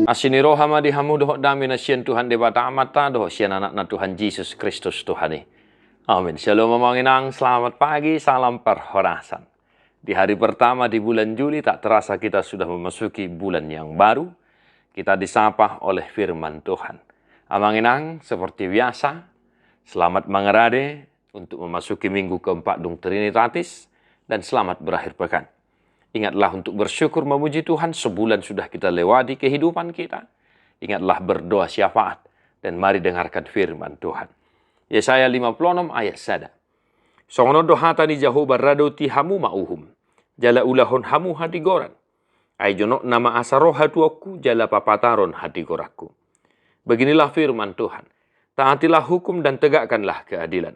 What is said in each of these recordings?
Asini roh hamadi hamu doh dami na sian Tuhan debata amata doh sian anak na Tuhan Yesus Kristus Tuhani. Amin. Shalom mamanginang, selamat pagi, salam perhorasan. Di hari pertama di bulan Juli tak terasa kita sudah memasuki bulan yang baru. Kita disapa oleh firman Tuhan. Amanginang seperti biasa, selamat mengerade untuk memasuki minggu keempat Dung Trinitatis dan selamat berakhir pekan. Ingatlah untuk bersyukur memuji Tuhan, sebulan sudah kita lewati kehidupan kita. Ingatlah berdoa syafaat dan mari dengarkan firman Tuhan. Yesaya 56 ayat 1. Songono dohata ni Jehovah radoti hamu mauhum, jala ulahon hamu hadigoran. Aijonok nama asaroh hatuaku, jala papataron hadigoraku. Beginilah firman Tuhan, taatilah hukum dan tegakkanlah keadilan.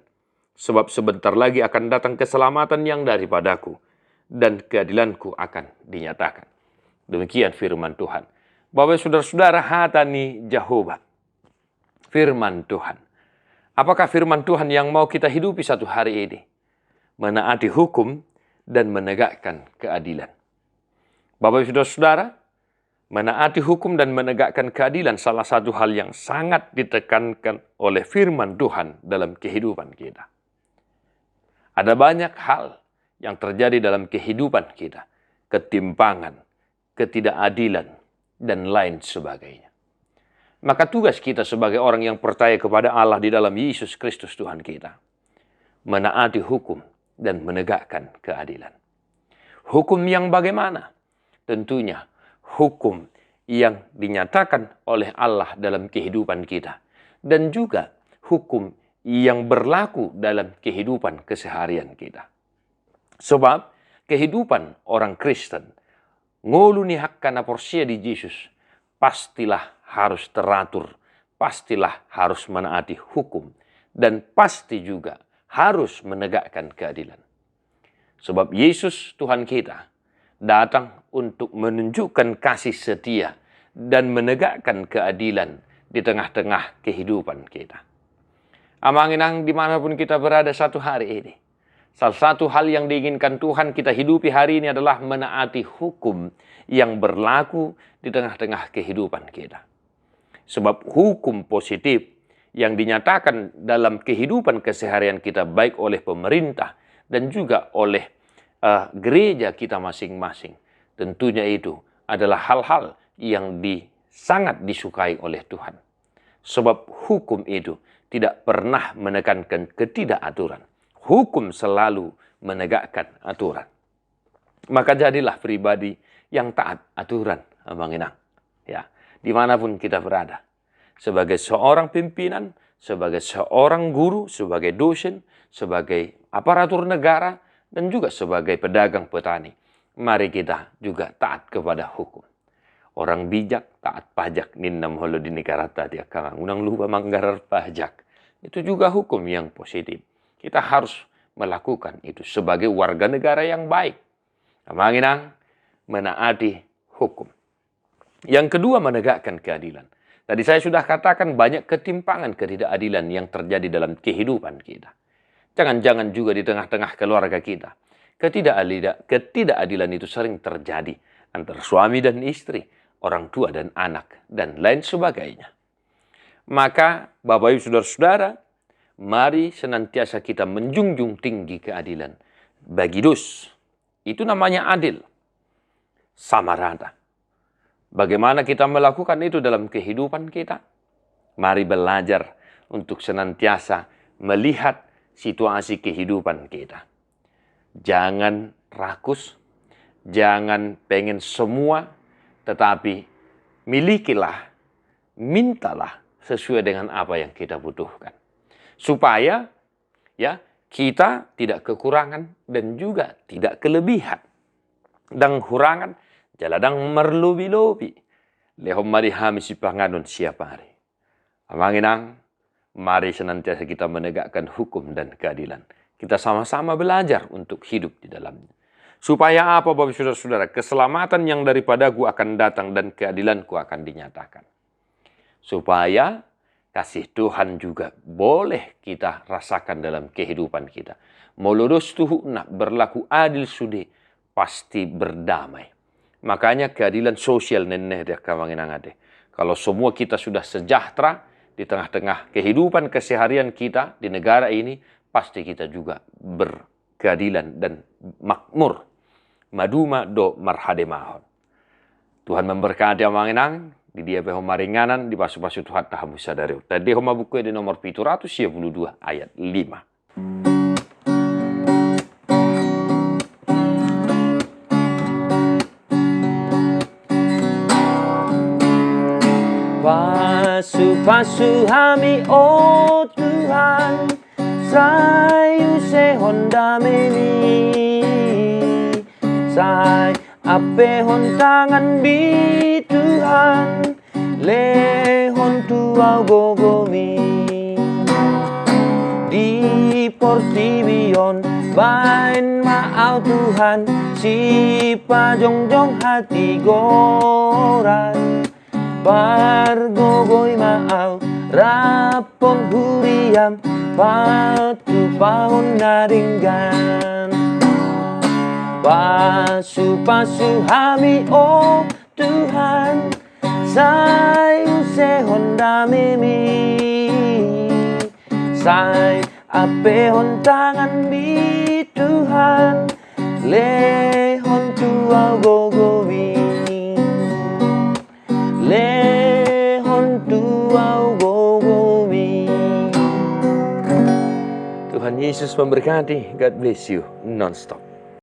Sebab sebentar lagi akan datang keselamatan yang daripadaku, dan keadilanku akan dinyatakan. Demikian firman Tuhan. Bapak saudara-saudara, hatani Jehovah. Firman Tuhan. Apakah firman Tuhan yang mau kita hidupi satu hari ini? Menaati hukum dan menegakkan keadilan. Bapak saudara-saudara, menaati hukum dan menegakkan keadilan salah satu hal yang sangat ditekankan oleh firman Tuhan dalam kehidupan kita. Ada banyak hal yang terjadi dalam kehidupan kita, ketimpangan, ketidakadilan, dan lain sebagainya. Maka tugas kita sebagai orang yang percaya kepada Allah di dalam Yesus Kristus Tuhan kita, menaati hukum dan menegakkan keadilan. Hukum yang bagaimana? Tentunya hukum yang dinyatakan oleh Allah dalam kehidupan kita, dan juga hukum yang berlaku dalam kehidupan keseharian kita. Sebab kehidupan orang Kristen, ngolu ni hakkana porsia di Yesus, pastilah harus teratur, pastilah harus menaati hukum, dan pasti juga harus menegakkan keadilan. Sebab Yesus Tuhan kita datang untuk menunjukkan kasih setia dan menegakkan keadilan di tengah-tengah kehidupan kita. Amanginang dimanapun kita berada satu hari ini, salah satu hal yang diinginkan Tuhan kita hidupi hari ini adalah menaati hukum yang berlaku di tengah-tengah kehidupan kita. Sebab hukum positif yang dinyatakan dalam kehidupan keseharian kita baik oleh pemerintah dan juga oleh gereja kita masing-masing. Tentunya itu adalah hal-hal yang sangat disukai oleh Tuhan. Sebab hukum itu tidak pernah menekankan ketidakaturan. Hukum selalu menegakkan aturan. Maka jadilah pribadi yang taat aturan, amanginang. Ya, dimanapun kita berada. Sebagai seorang pimpinan, sebagai seorang guru, sebagai dosen, sebagai aparatur negara, dan juga sebagai pedagang petani. Mari kita juga taat kepada hukum. Orang bijak taat pajak, ninnam holo di negara tadi akan unang lupa manggarar pajak. Itu juga hukum yang positif. Kita harus melakukan itu sebagai warga negara yang baik. Amanginang, menaati hukum. Yang kedua, menegakkan keadilan. Tadi saya sudah katakan banyak ketimpangan ketidakadilan yang terjadi dalam kehidupan kita. Jangan-jangan juga di tengah-tengah keluarga kita. Ketidakadilan itu sering terjadi antara suami dan istri, orang tua dan anak, dan lain sebagainya. Maka Bapak Ibu saudara-saudara, mari senantiasa kita menjunjung tinggi keadilan. Bagi dos, itu namanya adil, sama rata. Bagaimana kita melakukan itu dalam kehidupan kita? Mari belajar untuk senantiasa melihat situasi kehidupan kita. Jangan rakus, jangan pengen semua, tetapi milikilah, mintalah sesuai dengan apa yang kita butuhkan. Supaya ya kita tidak kekurangan dan juga tidak kelebihan. Dan hurangan jaladang merlobi-lobi. Lehom mari hamisi panganon siapa hari. Amanginang, mari senantiasa kita menegakkan hukum dan keadilan. Kita sama-sama belajar untuk hidup di dalamnya. Supaya apa Bapak saudara-saudara? Keselamatan yang daripadaku akan datang dan keadilanku akan dinyatakan. Supaya kasih Tuhan juga boleh kita rasakan dalam kehidupan kita. Molodos tuhu nak berlaku adil sudi, pasti berdamai. Makanya keadilan sosial neneh dia kawanginangade. Kalau semua kita sudah sejahtera di tengah-tengah kehidupan keseharian kita di negara ini, pasti kita juga berkeadilan dan makmur. Maduma do marhademahon. Tuhan memberkati amanginang, di dia maringanan, di pasu-pasu Tuhan tahamu sadari. Tadi homa buku di nomor 772 ayat 5. Pasu-pasu hami oh Tuhan, sayu sehon dameni, say ape hon tangan bi Tuhan, lehon tuau gogomi, di portibion bain maau Tuhan, si pajongjong hati goran. Bargogoy maaw, rapong huriam, patu paun naringgan. Pasu-pasu hami oh Tuhan, sayu sehon damemi, say apehon tangan mi Tuhan, lehon tuau gogowi. Lehon tuau gogomi. Tuhan Yesus memberkati. God bless you non-stop.